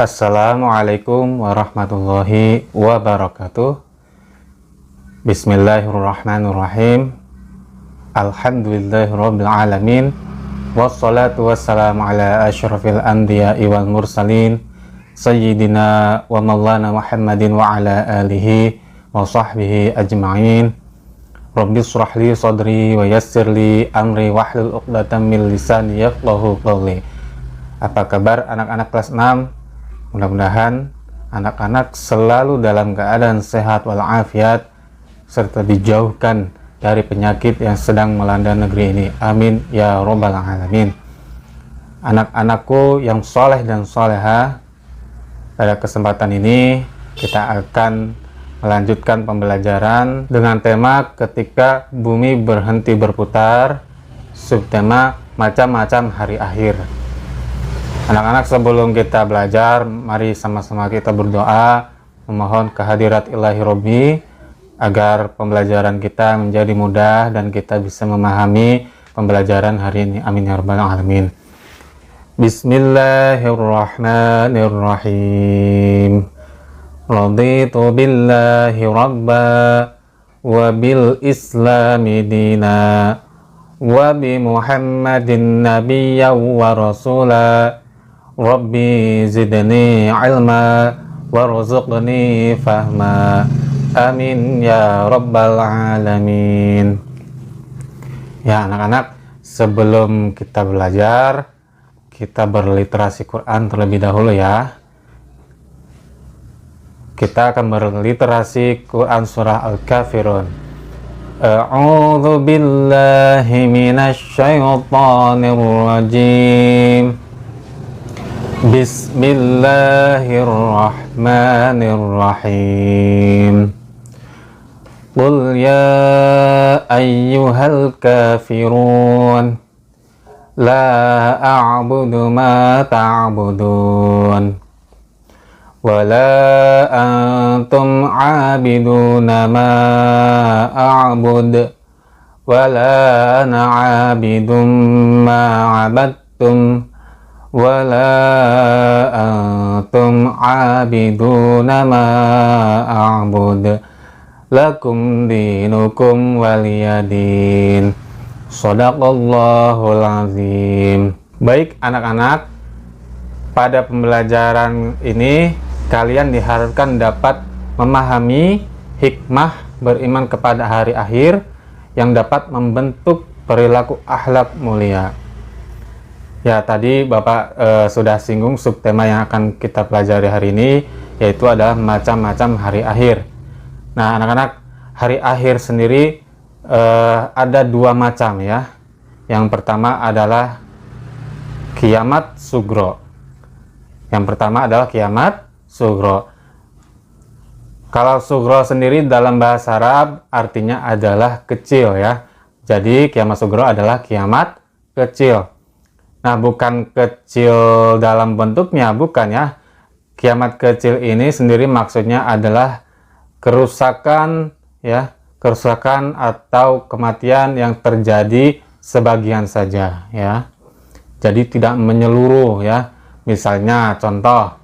Assalamualaikum warahmatullahi wabarakatuh. Bismillahirrahmanirrahim. Alhamdulillahirabbil alamin. Wassalatu wassalamu ala asyrafil anbiya'i wal mursalin sayyidina wa maulana Muhammadin wa ala alihi wa sahbihi ajma'in. Rabbi shrah li sadri wa yassir li amri wahlul 'uqdatam min lisani yafqahu qawli. Apa kabar anak-anak kelas 6? Mudah-mudahan anak-anak selalu dalam keadaan sehat walafiat serta dijauhkan dari penyakit yang sedang melanda negeri ini. Amin ya robbal alamin. Anak-anakku yang soleh dan soleha, pada kesempatan ini kita akan melanjutkan pembelajaran dengan tema ketika bumi berhenti berputar, subtema macam-macam hari akhir. Anak-anak, sebelum kita belajar, mari sama-sama kita berdoa memohon kehadirat Ilahi Robbi agar pembelajaran kita menjadi mudah dan kita bisa memahami pembelajaran hari ini. Amin ya rabbal alamin. Bismillahirrahmanirrahim. Raditu billahi rabba wa bil islami dina wa bi Muhammadin nabiyya wa rasula. Rabbi zidni ilma warzuqni fahma. Amin ya rabbal alamin. Ya anak-anak, sebelum kita belajar, kita berliterasi Quran terlebih dahulu ya. Kita akan berliterasi Quran surah Al-Kafirun. A'udzu billahi minasy syaithanir rajim. Bismillahirrahmanirrahim. Qul ya ayyuhal kafirun la a'budu ma ta'budun wa la antum 'abiduna ma a'bud wa la ana 'abidum ma 'abadtum wala antum abiduna ma a'bud lakum dinukum waliyadin. Shadaqallahul azim. Baik anak-anak, pada pembelajaran ini kalian diharapkan dapat memahami hikmah beriman kepada hari akhir yang dapat membentuk perilaku akhlak mulia. Ya, tadi Bapak sudah singgung subtema yang akan kita pelajari hari ini, yaitu adalah macam-macam hari akhir. Nah, anak-anak, hari akhir sendiri ada dua macam ya. Yang pertama adalah kiamat sugro. Yang pertama adalah kiamat sugro. Kalau sugro sendiri dalam bahasa Arab artinya adalah kecil ya. Jadi kiamat sugro adalah kiamat kecil. Nah, bukan kecil dalam bentuknya, bukan ya. Kiamat kecil ini sendiri maksudnya adalah kerusakan ya, kerusakan atau kematian yang terjadi sebagian saja ya. Jadi tidak menyeluruh ya. Misalnya contoh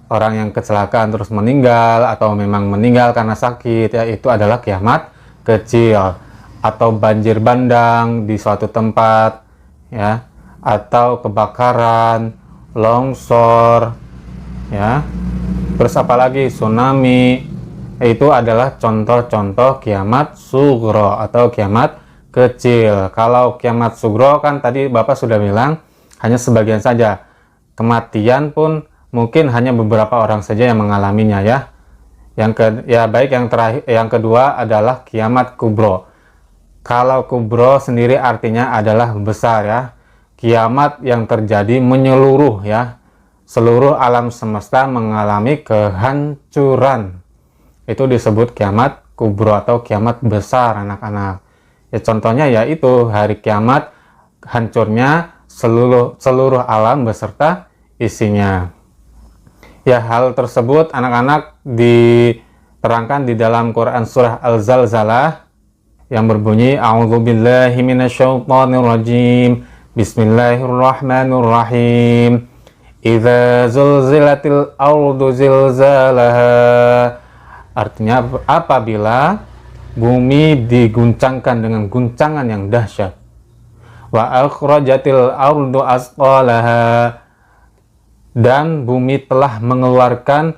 orang yang kecelakaan terus meninggal atau memang meninggal karena sakit ya, itu adalah kiamat kecil. Atau banjir bandang di suatu tempat ya, atau kebakaran, longsor ya, terus apalagi tsunami, itu adalah contoh-contoh kiamat sugro atau kiamat kecil. Kalau kiamat sugro kan tadi Bapak sudah bilang hanya sebagian saja, kematian pun mungkin hanya beberapa orang saja yang mengalaminya ya. Yang kedua adalah kiamat kubro. Kalau kubro sendiri artinya adalah besar ya. Kiamat yang terjadi menyeluruh ya. Seluruh alam semesta mengalami kehancuran. Itu disebut kiamat kubro atau kiamat besar anak-anak. Ya contohnya yaitu hari kiamat, hancurnya seluruh alam beserta isinya. Ya, hal tersebut anak-anak diterangkan di dalam Quran surah Al-Zalzalah yang berbunyi a'udzubillahi minasyaitonirrajim bismillahirrahmanirrahim Idza zulzilatil ardu zilzalaha. Artinya apabila bumi diguncangkan dengan guncangan yang dahsyat. Wa akhrajatil ardu asqalaha. Dan bumi telah mengeluarkan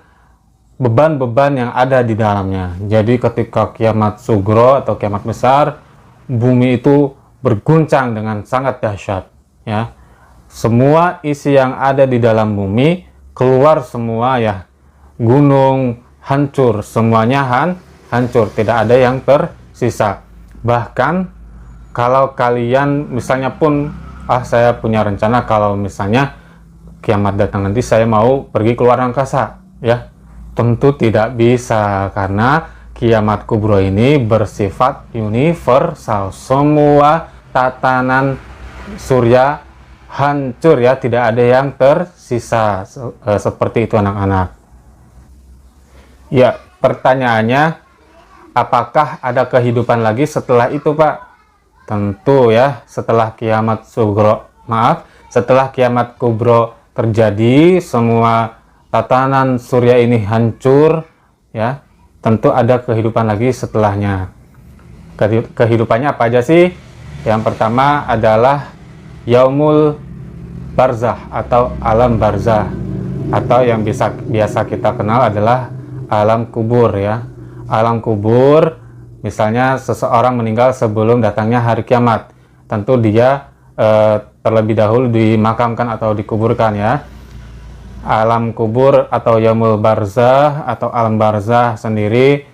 beban-beban yang ada di dalamnya. Jadi ketika kiamat sugro atau kiamat besar, bumi itu berguncang dengan sangat dahsyat, ya. Semua isi yang ada di dalam bumi keluar semua, ya. Gunung hancur, semuanya hancur, tidak ada yang tersisa. Bahkan kalau kalian misalnya pun, saya punya rencana kalau misalnya kiamat datang nanti saya mau pergi keluar angkasa, ya. Tentu tidak bisa, karena kiamat kubro ini bersifat universal. Semua tatanan surya hancur, ya, tidak ada yang tersisa. Seperti itu anak-anak. Ya, pertanyaannya, apakah ada kehidupan lagi setelah itu, Pak? Tentu, ya, setelah kiamat setelah kiamat kubro terjadi, semua tatanan surya ini hancur, ya, tentu ada kehidupan lagi setelahnya. Kehidupannya apa aja sih? Yang pertama adalah yaumul barzah atau alam barzah, atau yang biasa kita kenal adalah alam kubur, ya. Alam kubur, misalnya seseorang meninggal sebelum datangnya hari kiamat, tentu dia terlebih dahulu dimakamkan atau dikuburkan, ya. Alam kubur atau yaumul barzah atau alam barzah sendiri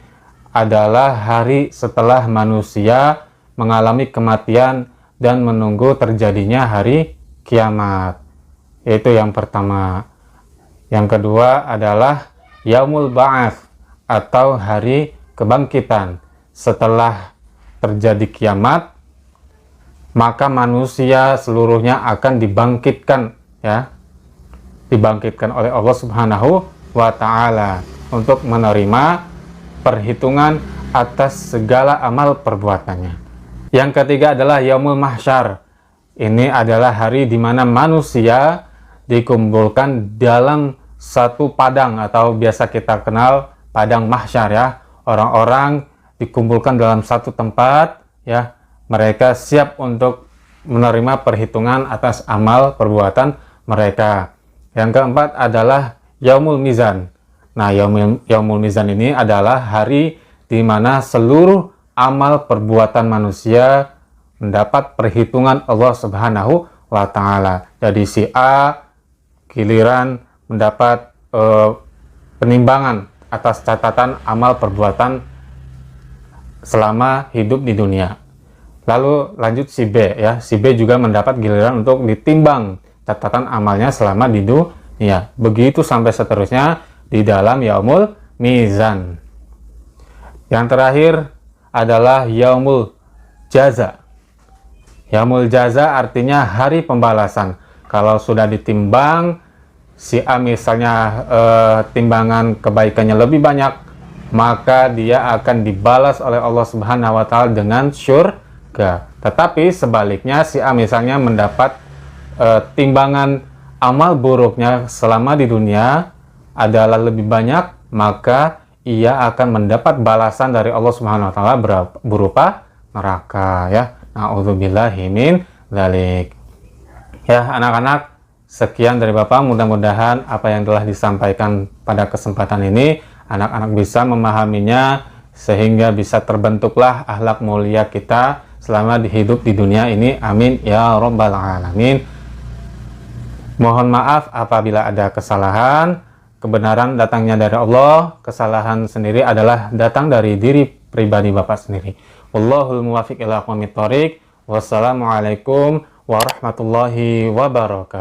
adalah hari setelah manusia mengalami kematian dan menunggu terjadinya hari kiamat. Itu yang pertama. Yang kedua adalah yaumul ba'ats atau hari kebangkitan. Setelah terjadi kiamat, maka manusia seluruhnya akan dibangkitkan, ya. Dibangkitkan oleh Allah Subhanahu wa Ta'ala untuk menerima perhitungan atas segala amal perbuatannya. Yang ketiga adalah yaumul mahsyar. Ini adalah hari di mana manusia dikumpulkan dalam satu padang atau biasa kita kenal padang mahsyar, ya. Orang-orang dikumpulkan dalam satu tempat, ya. Mereka siap untuk menerima perhitungan atas amal perbuatan mereka. Yang keempat adalah yaumul mizan. Nah, yaumul mizan ini adalah hari di mana seluruh amal perbuatan manusia mendapat perhitungan Allah Subhanahu wa Ta'ala. Jadi si A giliran mendapat penimbangan atas catatan amal perbuatan selama hidup di dunia. Lalu lanjut si B, ya. Si B juga mendapat giliran untuk ditimbang catatan amalnya selama di dunia. Begitu sampai seterusnya di dalam yaumul mizan. Yang terakhir adalah yaumul jaza. Yaumul jaza artinya hari pembalasan. Kalau sudah ditimbang, si A misalnya timbangan kebaikannya lebih banyak, maka dia akan dibalas oleh Allah Subhanahu wa Ta'ala dengan syurga. Tetapi sebaliknya, si A misalnya mendapat timbangan amal buruknya selama di dunia adalah lebih banyak, maka ia akan mendapat balasan dari Allah Subhanahu wa Ta'ala berupa neraka, ya. Na'udzubillahi min dzalik. Ya, anak-anak, sekian dari Bapak. Mudah-mudahan apa yang telah disampaikan pada kesempatan ini anak-anak bisa memahaminya sehingga bisa terbentuklah akhlak mulia kita selama hidup di dunia ini. Amin ya rabbal alamin. Mohon maaf apabila ada kesalahan. Kebenaran datangnya dari Allah, kesalahan sendiri adalah datang dari diri pribadi Bapak sendiri. Wallahul muwaffiq ila aqwamit thoriq. Wassalamualaikum warahmatullahi wabarakatuh.